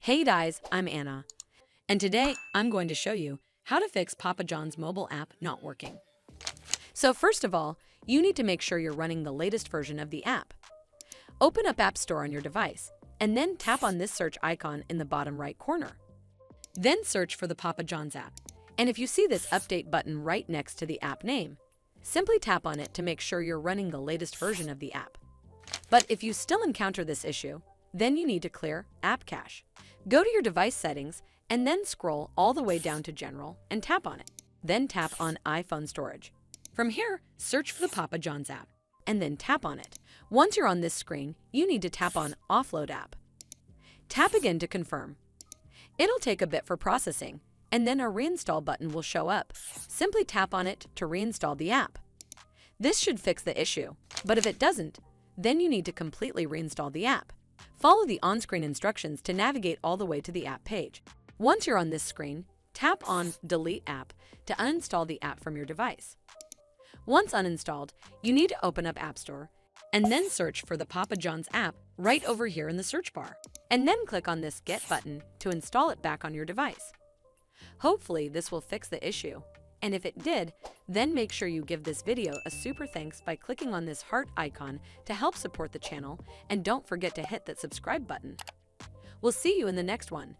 Hey guys, I'm Anna, and today I'm going to show you how to fix Papa John's mobile app not working. So first of all, you need to make sure you're running the latest version of the app. Open up App Store on your device, and then tap on this search icon in the bottom right corner. Then search for the Papa John's app, and if you see this update button right next to the app name, simply tap on it to make sure you're running the latest version of the app. But if you still encounter this issue, then you need to clear App Cache. Go to your device settings and then scroll all the way down to General and tap on it. Then tap on iPhone Storage. From here, search for the Papa John's app and then tap on it. Once you're on this screen, you need to tap on Offload App. Tap again to confirm. It'll take a bit for processing, and then a Reinstall button will show up. Simply tap on it to reinstall the app. This should fix the issue, but if it doesn't, then you need to completely reinstall the app. Follow the on-screen instructions to navigate all the way to the app page. Once you're on this screen, tap on Delete App to uninstall the app from your device. Once uninstalled, you need to open up App Store and then search for the Papa John's app right over here in the search bar, and then click on this Get button to install it back on your device. Hopefully this will fix the issue, and if it did, then make sure you give this video a super thanks by clicking on this heart icon to help support the channel, and don't forget to hit that subscribe button. We'll see you in the next one.